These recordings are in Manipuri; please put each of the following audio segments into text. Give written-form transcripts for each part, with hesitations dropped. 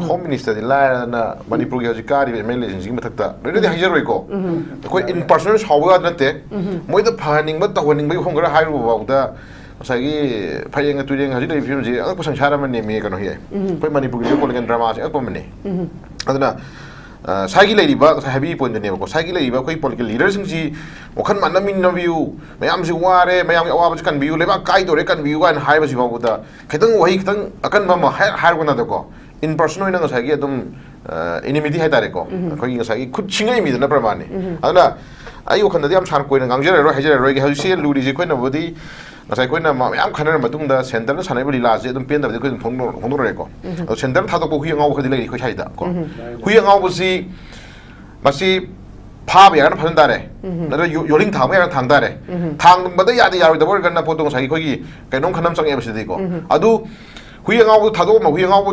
Home Minister na Manipur ki hojikari MLA jinsi mathakta redi hajaroi ko koi in personal shawa nate moi da phaning ba tawaning ba hongra hairu ba da sagi phayeng turing haji dei film ji ang pasang chara man ne me kano hi koi Manipur ki political drama se ko mane aduna sagi lady ba happy point ne ko sagi lady ba koi political leaders ji wakhan manamin na view mayam ji ware mayam awa ba kan view leba kai dore kan view kan hai ba ji ba da khitang wahi khitang akan ba ma har ko na da ko in person oina sagi adum enmity hai tare ko koi sagi khud chingai mi na pramane aduna ayo khan da yam char ko na gangjera ro hajera ro ge hausi luri ji koi na bodi ngasai koi na ma yam khanar matung da center na sanai bali la je adum pen da koi thong re ko center thadok ko hui ngau khadi lai koi chai da ko hui ngau bu si masi pha ba yana phan da re na yoling thang ba yana thang da re thang ba da ya di ya da bor gan na potong sagi koi gi kainom khanam sang e ba si di ko adu hui ngau thadok ma hui ngau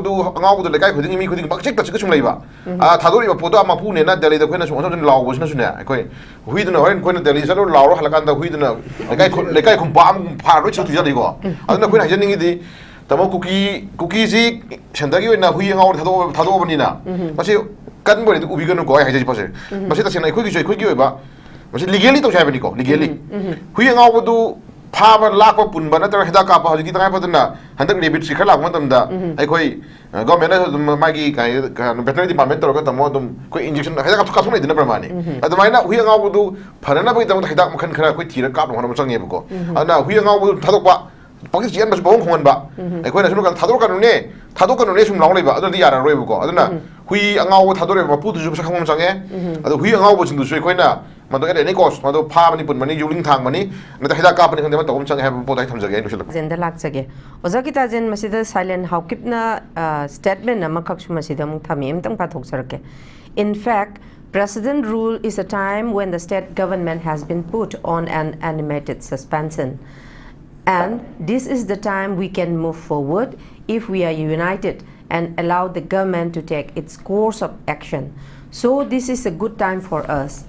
du lekai khuding mi khuding bak chek ta chik chung lai ba thadori ba poto ama pu ne na delhi da khoi na sung sung law bo sna suna koi hui du na horen khoi na delhi salo law ro halakan da hui du na lekai khum pa am pha ro chi tu ja di ko aduna khoi na hajen ngi di tamo cookie ji shandagi na hui ngau thadok ba ni na masi kan bo ubi gan ko hai haji pa se masi ta sena khoi gi ba masi legally to chai ba ni ko legally hui ngau du Papa Lako Pun, but another Hidaka, Hajita, Hunter David Sikala, one of them that I quite government Maggie, veterinary department or got a modern quick injection. I have to cut the number money. At the minute, we are now do Parana with the Hidak can quit here, a couple of some ago. And now we are now with Tadopa, Pakistan was bone one back. I quite look at Tadoka nation long labor, other the other Revo. I don't know. We are now with Tadore, put the Jupiter Sange, we are now watching the Suequina. Mado any cost, Mado Pamani put money, Juling Tang money, and the Hida company can have both items again. Zenda Laksage. Ozakitazen Masida silent how kipna statement Namakaksu Masida Mutamim Tampatok Sarke. In fact, President rule is a time when the state government has been put on an animated suspension. And this is the time we can move forward if we are united and allow the government to take its course of action. So this is a good time for us.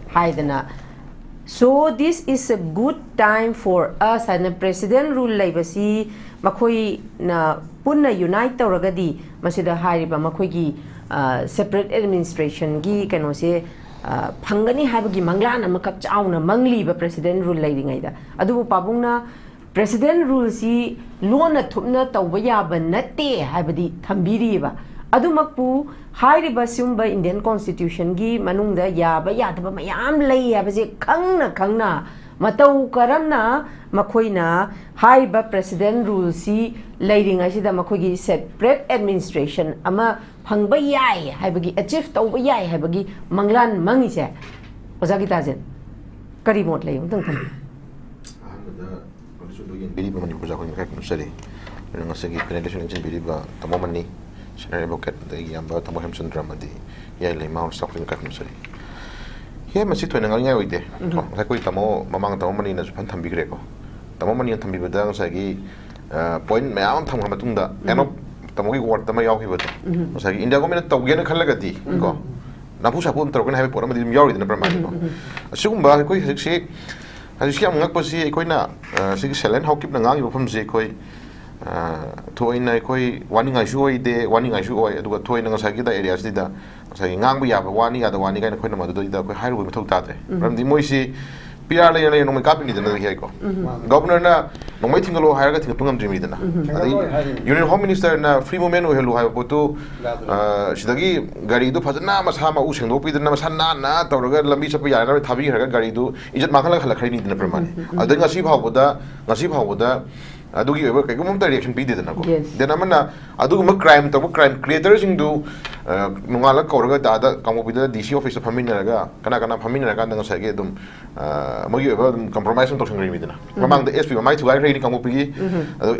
So this is a good time for us. And the president rule laibasi makoi na punna unite tauragadi masida hariba makoi gi separate administration gi kano se phangani haibagi manglana makap chauna mangli ba president rule lairingai da adu pabungna president rule si lona thupna tawba yaba natte haibadi thambiri ba Adumakpu, Hairiba Sumba Indian Constitution gi Manunda Yaba Yataba Mayam lay Yabazi Kangna Matau Karamna Makoina Haiba President Rule si Lading Ashida Makogi separate administration Ama Pangba Yai Habagi achieve over Yai Habagi Manglan Mangise Ozakitazen Karimot lay Duncan. Believe when you was going to study. And I say penetration in Biliba, Tamomani. Scenario book at the Yamba Tamoham drama, the Yale Mount Stockton Catholic. Here, Massi to an area with the Tamo, Mamang Tamani in a Pantam Greco. Tamomani and Tamibadang Sagi point Mount Tamamatunda, and up Tamogi ward Tamayo with in the government of Gena Kalagati. Napusha Punta can have a problem in Yori in the Brahman. Assume by quick say, as you see, Nakasi, Equina, 6 Selen, how keep the Nang from Zekoi. Toy koi warning I show de warning I show to a toy in the areas did that saying we have one other one kind of the high with Tate. From the Moisi, PR lay no make in the Heko. Governor, no waiting a low higher getting a Pungam Jimmy. Union Home Minister and free moment who have put to Shidagi Garido Pazana Masama Ushan, Opi the Namasana, Toraga, Lamisa Piana, Tabi, Garido, is it Makala Halakani in the Perman. I think Nasib Hawada. Adugi ever come direction be did then amana adu crime creators into Nungala Koraga come up with the DC office of Paminaga, Kanakana Paminaga, and Sagadum Mogi compromise on talking with among the SP might to I come up with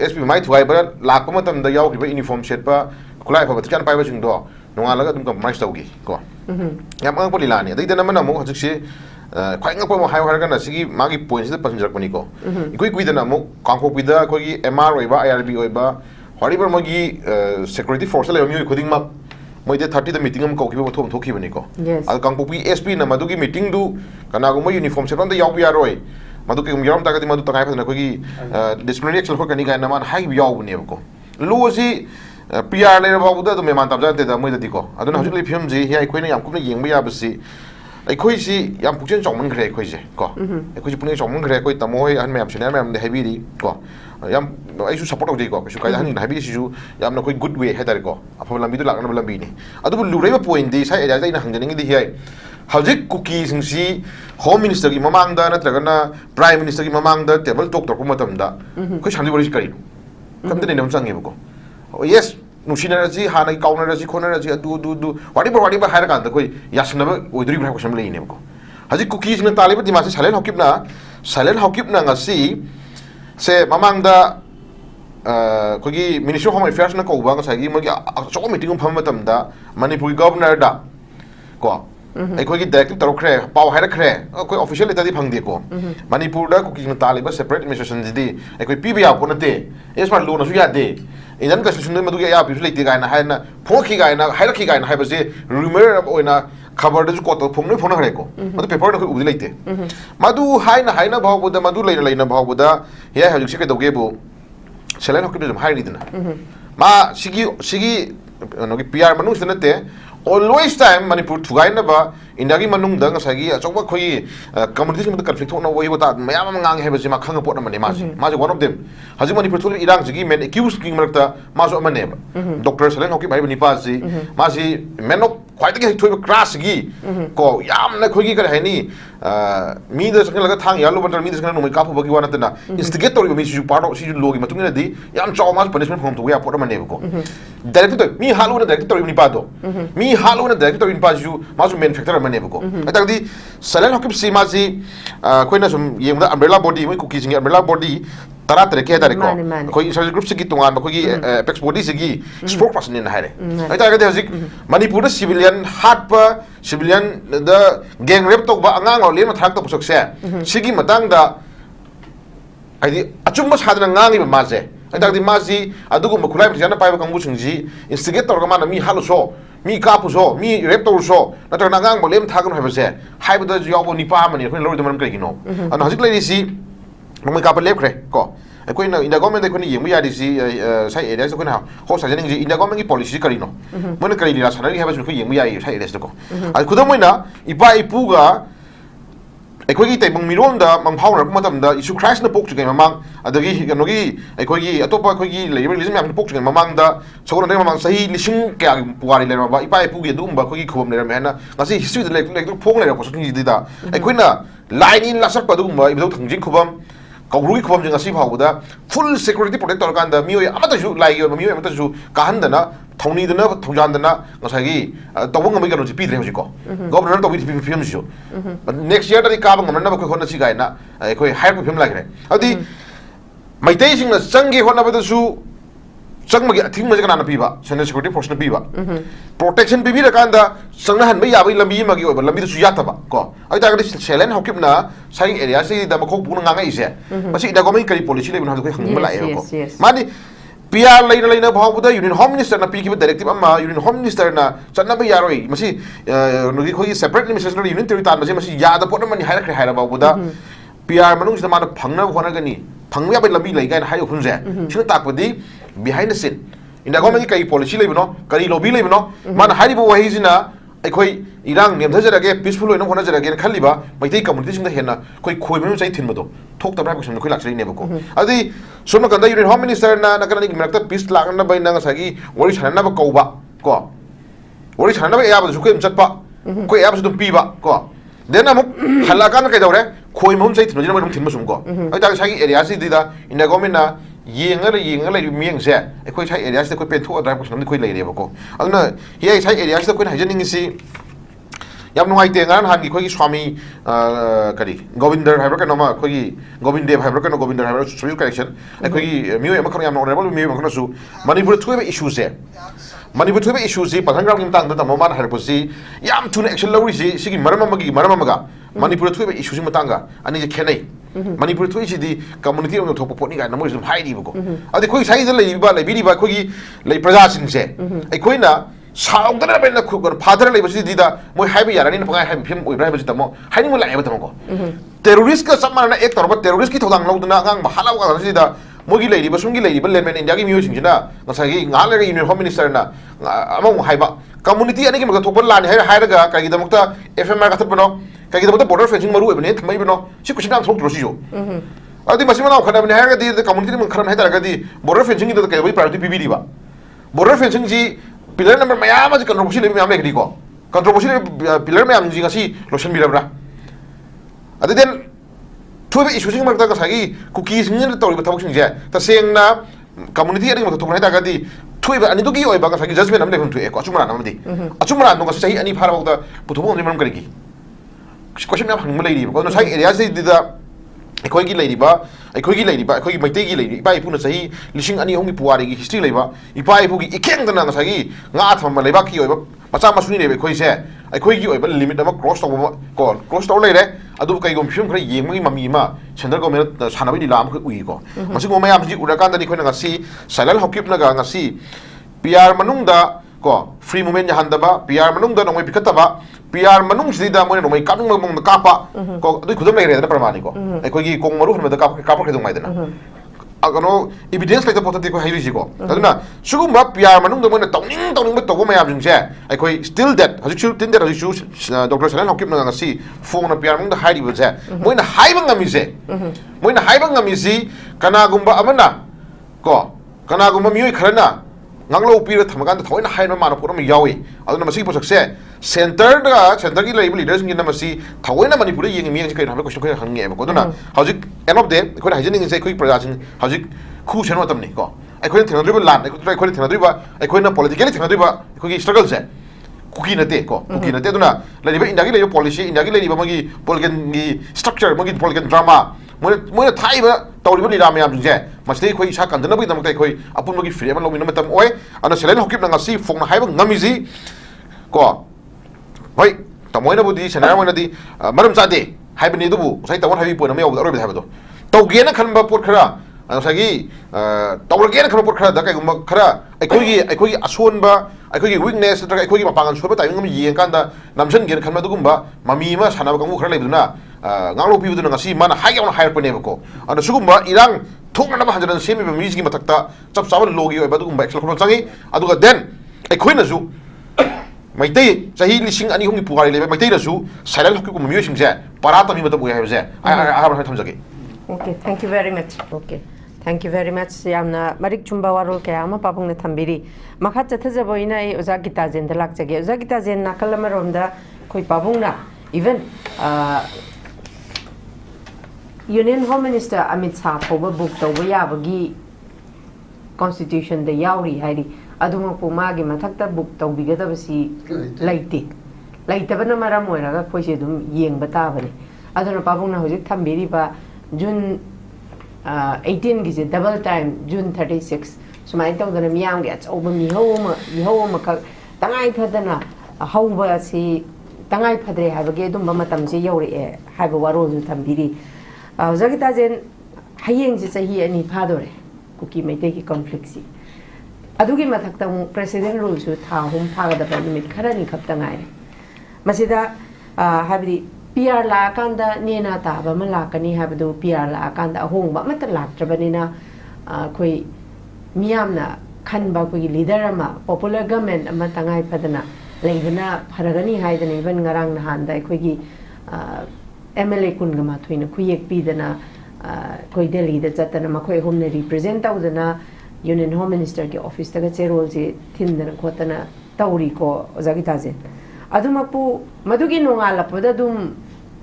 SP might to Iber, Lacomatum the Yao uniform Sherpa, Kulai of a Tikan Pivation door, Nungala compromise Togi. Go. Yamapolilani, they did a manamo to say. Quite a high Hargana Sigi Magi points the passenger Panico. Quick with the Namo, Conco with the Kogi, MR, IRB, Oba, whatever Magi security force, you couldn't map. My 30 the meeting of Koki to Tokimanico. Yes, I'll come SP Namaduki meeting do Kanaguma uniform set on the Yawi Roy. Maduki Yam Tagatimatu Takai and Kogi disciplinary action for Kanika and Naman High Yaw Nevo. Lucy PR layer about the Meman Tabza the Moidiko. I don't know how to leave him here. Queen Yam Kumi Ying Yabasi. A quasi Yam Pujan Joman Grey Quasi. Go. A quasi Punish Joman Grey, Tamoy and Mam Shinam, the heavy go. Yam, I should support the go. Shukai heavy issue. Yam no good way, Hedarigo. Upon Lambidu Lambini. I don't lure point this. I didn't hang the here. How's cookies and see Home Minister Mamanda, Natragana, Prime Minister Mamanda, table talk to Kumatamda. Question is Karin. Come to the Namsangibuko. Yes, Nushinazi, Hana, Kaunarazi, Konarazi, do whatever Harakan, the way Yasnava would dream of some lane. Has it cookies in the Taliban, the Master Silent Hokipna, see, say Mamanda. Kogi Ministry of Home Affairs na ko ba sagi mag so meeting phamatam da Manipur governor da ko ai kogi directive tarokre paw haira kre ko official eta di phangde ko Manipur da ko ki taliba separate administration di ai ko pba ko na te es ma lo na su ya de idan ka sunde madu ya bi late ga na ha na phoki ga na haira ki ga na ha ba se rumor oina khabar da ko to phomne phona hare ko madu paper na ko udi late madu haina bhaw buda madu leina bhaw buda ya ha jik se ke doge bo Selain hoki belum hari dina, ma sigi nogi PR manung sana te always time Manipur tugai na ba indagi manung dah ngasagi coba koi community semua konflik tu na woi bata mayam mengang hebe sih makang ngapot nama ni masih one of them haji Manipur tu irang segi men accused king mereka masuk mana ba Dr. Selain hoki bayi benipa sih masih menok quite lagi tu keras segi ko yam na koi kira ini media sekarang lagi thang ya lu bener media sekarang nomor kapu bagi wana tena instigator itu mesti part of sih logi matungnya di yam coba mas punishment form tu ya pot nama ni ba ko director mi halu na director ini pado mi halu na director ini pado masuk manufacturer mana ba ko Atau di Selain hoki si masih koi na sum yang ada umbrella body mai cookies ni umbrella body tara terke dari ko koi social group segi tungan koi apex body segi spokesperson ni na hari itu agak dia Manipur civilian hard pa civilian the gang rape tu ba angang orang lian mathak tu pusok saya segi matang da ai acung mas hadna ngangi ba masih itu agak di masih aduh ko makulai berjana pai ba kamu sungji instigator ka mana mi halu so mi kapu so mi rape tu so nato nangang boleh mathak nu hebase hai ba da job ni pa mani koi lori tu manam kai kino anu hajik lagi si Mungkin kapal lep kre, ko. Aku ina inda government aku ni yang mui ada si saya area aku na host saja ni inda government ki policy kari no. Mana kari lira sana ni habis aku yang mui ada saya area tu ko. Aku dah mui na ipa ipuga aku ki tebang miron da mang power aku matam da isu crash na pok juga mamang ada ki nogi aku ki atau apa aku ki liberalism yang pok juga mamang da sekolah ni mamang sahi lising kaya puari lera ba ipa ipuga tu umba aku ki kubam lera mana ngasih history da lek pok lera kosong ni da. Aku ina line in lasak padu umba ibu thangjing kubam kau rugi kubam jangan sih bahawa dah full security protector kan dah mioi amat tu lagi mioi amat tu kahan dah na thoni dah na thongjan dah na ngasagi tawang ngambil kalau cipi terus ko governor tahu cipi film sih next year tadi kabang ngambil na kau kau nasi gaya na kau hire film lagi ni adi maitai sing na sangi kau na betul su sang magi ting magi kan na piba senior security force na piba protection pibi dah kan dah sang na han mai yabai lambi magi obat lambi tu suyat apa ko ay tak ada selain hokim na saing area sih dah makok punang ngangai sih masih ida kau mai kari polisi lagi benar tu kau hang melai ko mani PR lain bahawa buda Union Home Minister na pergi directive amma Union Home Minister na sana be yaroi masih nugi kau separate minister na Union Territory masih ya ada pot na mani hire bahawa buda PR manung sudah mana phangna khona gani phangya be lambi lai kan hayo phunje sino tak padi behind the scene inda government kai policy lai bino kari lobby lai bino mana hari bo wahi sina koi irang nem thajara peaceful oina khona jara ge khali ba maitai community sing da hena koi khoi mem chai thin bodo thok tabra ko sam koi laksari ne bako adi somna kanda Union Home Minister na nakana ni merakta peace lagna ba na sagi wari chana ba kauba ko wari chana ba ya ba su ko chatpa ko ya ba su dum pi ba ko then amuk halakan kai dawre khoi mem chai thin jina ba thin masum ko ai ta sagi area si dida inda government na yengal mieng se koi chai area si koi pen thu drive ko sam koi lai re bako aduna ye chai area si koi hajaning si yam nungai te ngan han gi khoi swami kari govinder haiber ka noma khoi govindev haiber ka no govinder haiber social correction khoi miyo yam khon yam honorable miyo yam khon su manipur thuiba issues se manipur thuiba issues si pathangram kim tang da moman har posi yam tune action lori si sigi marama maga manipur thuiba issues si matanga ani je khenai manipur thui si di community on thok poni ga na mo zum hai di bako adi khoi sai da lai ba khoi lai praja sing se khoi na sao da ben na khu father lai basi di da moi hai ba yarani na pangai hai phim oi brai basi tamo hai ni mo lai ba tamo ko terrorist ka samana na ek torba terrorist ki thodang lo na ngang ba halau ga si da मोगी लेरिबा सुंगी लेरिबा लेमेन इंडिया की म्यूजिक जिना ngसागी nga le union home minister na among haiba community ani ki maga thokpa lan hai hairaga kai gidamukta fmr ka thapno kai gidamukta border fencing maru ebne thamai bino si kuchina thok drosi jo adi masima na khana bne hairaga di community mun kharam hai taraga di border fencing ki kai bai priority pb diba border fencing ji pillar number mayam ji controversy le mayam le ko controversy pillar mayam ji ngasi lotion birabra adi den थोबे इशू सिंग मरता का सागी कुकीज नि तौरिबा थबक सिंग जे तसेंगना कम्युनिटी अनि मत थोबना दागादी थोइबा अनि दुगी ओइबा का सागी जजमेंट हमले हुन थुए को अचुमरा नमदी अचुमरा नो का सही अनि फारा बौदा पुथुबो नि मरम करिगी क्वेश्चन ना हंग लेरी को सागी एरिया से दिदा अखोगी लेरीबा अखोगी मैते की लेरी इपा इपुना सही लिसिंग अनि होंगी पुवारी की हिस्ट्री लेबा इपा इपुगी इखेंगदना सागी nga thamba leba ki oiba macha masuni lebe khoi se अखोगी ओइबा लिमिट अमा क्रॉस तौबा को क्रॉस तौ लेरे अदु कईगोम फिल्म खरे येंगमगी ममी मा सेंट्रल गवर्नमेंट सानाबि दिलाम ख उई को मसिगो मयाम जी उराकान दनि खोना ngasi साइलेंट हॉकिप नगा ngasi पीआर मनुंगदा को फ्री मूवमेंट जहांदबा पीआर मनुंगदा नोंगै पिखतबा पीआर मनुंग सिदा मोने नोंगै कापिंग ममंग कापा को अदु खुदम लेरे द प्रमाणि को अखोगी कोंग मरु हनबदा काप खदों माइदना अगनो एविडेंस लेता पोता देखो हाइरिसी को अदुना सुगुम्बा पीआर मनुंग मोने तौनिंग तौबो मयाम जिंगसे अखोई स्टिल दैट हजिसु तिन दैट हजिसु डॉक्टर साइलेंट हॉकिप नगा ngasi फोन पीआर मनुंग हाइरि बजे मोइना हाइबंग ngamiसे मोइना हाइबंग ngamiसी कनागुम्बा अमना को कनागुम्बा मियोय Kharna nganglo pira thamagan da thoina haina mana puram yawi aduna masi posakse center ki label leaders ngi na masi thoina manipur yeng mi ngi kai na question kai hangi eba ko duna hojik end of day ko hajin ngi sai ko project hojik khu chen watam ni ko ai ko thena driba lan ai ko thena driba ai ko na politically thena driba ko ki struggle se kuki na te ko kuki na te duna la diba indagi le policy indagi le diba magi political ngi structure magi political drama मोने थाइबा तौरिबा निराम याम जे मस्ते खोइ सा कंदना बि दमकै खोइ अपुन मगी फ्रेम लमिन मतम ओय अन सेलेन हकिप नंगासी फोंग हाइबा ngamizi को होय तमोइना बुदि सेनार मोनदि मरम चादे हाइबनि दुबु साइ तवन हाइबि पोन मे अरोबि हाइबदो तौगेना खनबा पोट खरा सागी तौरगेना खनबा पोट खरा द कैगुम खरा अखोगी असोनबा अखोगी वीकनेस नत्रगा अखोगी मपांगन सोबा टाइमिंग हम यें कांदा नमसन गेन खनबा दुगुम्बा ममी मा सानाबा कंगु खरा लेबुना nganglo pibuduna ngasi mana haigyauna hire paneba ko ana sugumba irang thokna ba hanjaran semi ba miji gi matakta chap chawal logi oiba dugumba excel kholo changi aduga den ekhoina su maitai sahi lising ani hum gi puari leba maitai rasu silent hokku ko myo singse parata mi matam oi haibse I thamjage. Okay, thank you very much. Okay, thank you very much. Yamna marik chumba warol kaya ama papung ne thambiri makha chathajabo ina e Oza Geetajen da lakjage Oza Geetajen nakalama romda koi papung na even Union Home Minister Amit Shah foba book tawba yabagi constitution da yauri hairi aduma pu magi mathakta book tawbigadabasi laitaba na maram oiraga khoise dum yengba tabane aduna pabungna hojik thambiriba June 18 gi double time June 36 sumai tawdana miyam gi achauba mihoma ka tangai phadana hauba si tangai phadre habage dum matam se yauri e haiba waro ju thambiri Oza Geetajen hayeng ji sahi ani phadore kuki maite ki conflict si adugi mathakta president rule su tha hum phagada ba limit kharani khapta ngai masida habri PR la kanda nena ta ba ma la kani habdu PR la kanda ahong ba mata lak trabanina khoi miyamna khan ba ko leader ama popular government ama tangai phadana leibana pharagani haidani ban ngarang na handa khoi gi MLA kungama thoina khuyek pidana koi Delhi da chatana makhoi homne represent tawdana Union Home Minister ki office taga cherol je thindana khotana tawri ko Oza Geetajen adumapu madugi nongala pada dum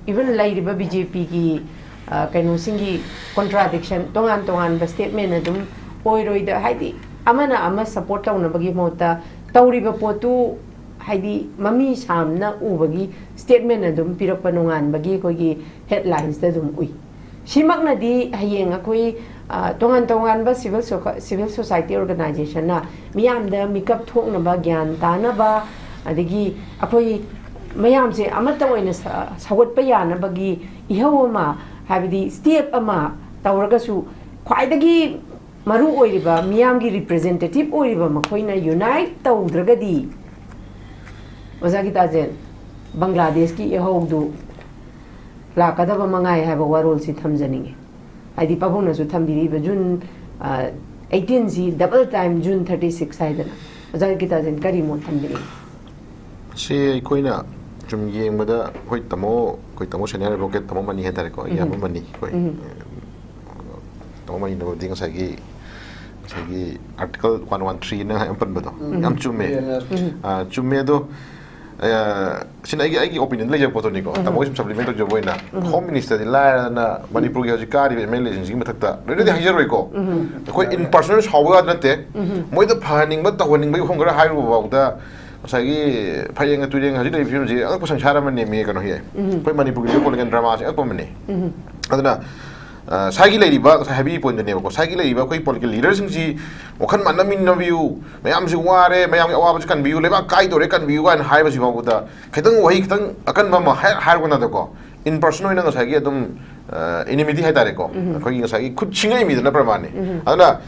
even lairiba BJP ki kaino singi contradiction tongan ba statement adum oiroi da haidi amana ama support tawna bagi mota tawriba potu haidi mami samna ubagi statement adum pirakpa nongan bagi kogi headlines da dum ui simakna di hayeng akoi tongan ba civil society organization na miyam da mikap thokna ba gyan tana ba adigi akoi mayam se amata oina sawat pa yana bagi ihawama habidi step ama tawraga su khwaidagi maru oiriba miyam gi representative oiriba makoina unite tawdragadi Oza Geetajen Bangladesh ki ehogdu la kadaba mangai haiba warol si thamjaninge haidi pabuna su thambiri ba June 18 zi double time June 36 haidana Haobijam Geetajen kari mo thambiri si koina jum yeng mada koi tamo senior advocate tamo mani he tare ko ya mani koi tamo mani no ding sagi article 113 na am pan bado am chume do sin ai opinion le je poto ni ko tamo sim supplement jo boina home minister di la na manipur gi hojikari ml agency gi mathakta re de hajer roi ko koi in person hawga na te moi da phaning ba tawning ba hongra hairu ba da sagi phayeng turing haji dei film ji ak pasang chara man ne me kano hi koi manipur gi political drama se ak pa mane adana sagi lei ba heavy point ne ko sagi lei ba koi political leaders sing ji wakhan man min no view mayam ji ware mayam awa ba kan view le ba kai do re kan view kan hai ba ji ba da khitang wahi khitang akan ba ma har ko na da ko in person oina ga sagi adum enmity hai tare ko koi ga sagi khut chingai mi na pramane adana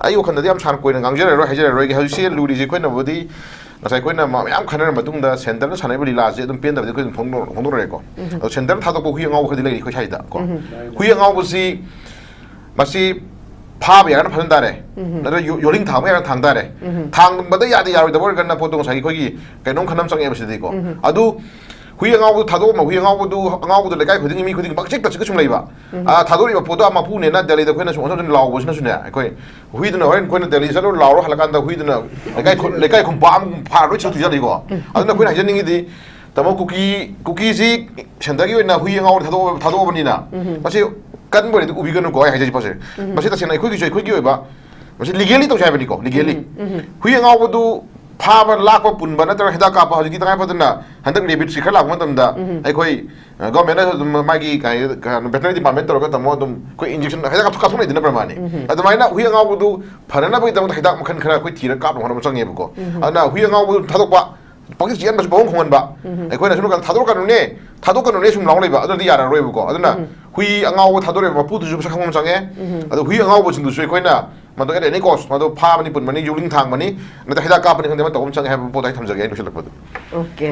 ai wakhan da yam san koi na gangjera ro hajer ro gi haji se luri ji koi na bodi ngasai koina mayam khanar matung da center na sanai bali la je dum pen da ko phongno re ko center tha do ko hui ngau khadi le ko sai da ko hui ngau bu si masi pha ba ya na phan da re na yoling tha ba ya thang da re thang ba da ya da ya ro da bor kan na potong sai ko gi kainong khanam sang e ba si ko adu hui ngau bu tha do ma hui ngau bu le kai khuding mi khuding bak chek ta chik chum lai ba tha do ri ba podo ma pu ne na dali da koina so so law bu na su ne ko hui da horen koina dali sa lo law ro halakan da hui da le kai khum ba pha ro chu tu ja ri ko aduna koina hajen ngi di tamo cookie si center gi na hui ngau tha do ba ni na masi kan bo ri ubi gan ko ai haje pa se masi ta sena khoi gi ba masi legally to sai ba ni ko legally hui ngau bu du pha lak pa pun ba na tar heda ka pa haji tangai pa na handak rebit sikha lak matam da ai khoi government ma gi kai veterinary department tor ka tamo dum koi injection heda ka thong dina pramani adumai na hui ngau bu pharana bai dam heda makhan khara koi thira ka hon chang ye ko ana hui ngau bu thadok ba pakis jian ba bong khon ba ai khoi na sunu ka thadok ka ne sum long lai ba adu ya ra roi bu ko aduna hui ngau bu thadore ba pu du ju sa kham chang ye adu hui ngau bu chin du sui khoi na mado ere ni kos mado pha mani pun mani yuling thang mani na ta hida ka pani khande ma to chang ha po dai tham jage no silak padu okay